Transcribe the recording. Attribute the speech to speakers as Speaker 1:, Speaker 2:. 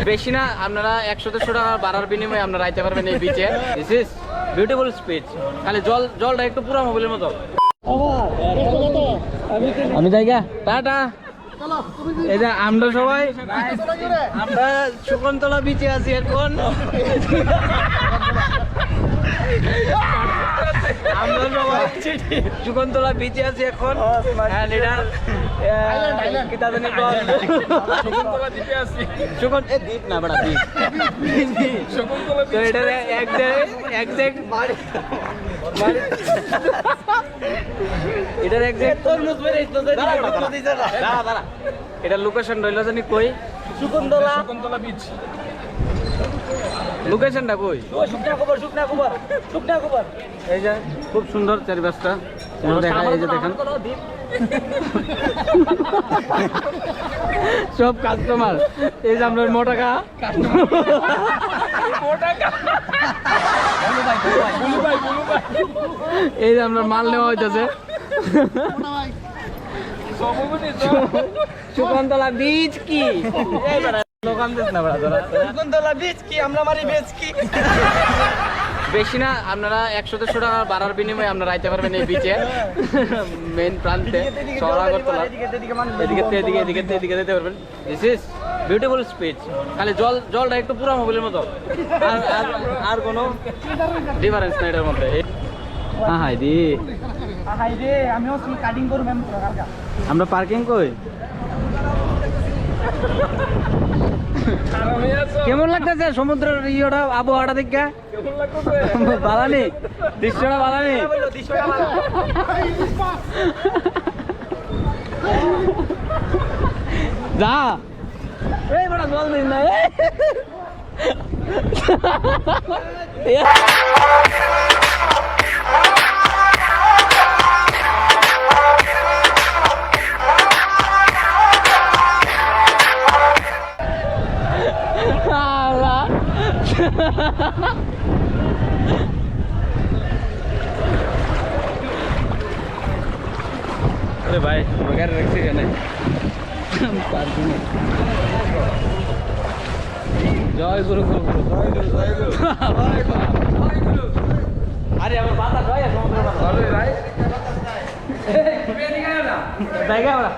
Speaker 1: বেশি না, আপনারা 100-150 টাকা ভাড়ার বিনিময়ে আপনারা আইতে পারবেন এই বিচে। This is beautiful speech. খালি জলটা একটু পুরো মোবাইলের মতো। আমি জায়গা টাটা। এই যে আমরা সবাই আমরা শকুন্তলা বিচে আছি এখন। আমরা সবাই শকুন্তলা বিচে আছি এখন। হ্যাঁ লিডার দ্বীপ না বড় দ্বীপ। তো এটা এটার এটার লোকেশন রইল জানি কই? শকুন্তলা বিচ। লোকেশনটা কই? এই যে খুব সুন্দর চারিপাশটা দেখা। এই যে দেখেন সব কাস্টমার। এই যে আমরা মোটাকা এই যে আমরা মাল নেওয়া হইতেছে। শকুন্তলা বীজ কি দোকান দিস না শকুন্তলা বীজ কি আমরা মারি বেচ কি। বেশি না, আপনারা 100-150 টাকা ভাড়ার বিনিময়ে আপনারা আইতে পারবেন এই বিচে মেইন প্রান্তে শহরাগরতলা। এদিকে যেতে পারবেন। This is beautiful speech. খালি জলটা একটু পুরো মোবাইলের মতো, আর কোনো ডিফারেন্স নাই এটার মধ্যে। আমরা পার্কিং কই? কেমন লাগতেছে সমুদ্রের ইয়েটা, আবহাওয়াটা দেখা? বালানি দৃশ্যটা বালানি। যা এই বড় জল দিন না। अरे भाई बगैर रखी है नहीं पार्किंग। जय गुरु गुरु जय गुरु। अरे अब बात आ गया समुद्र में। अरे भाई ए पे निकाल ना बैगा वाला।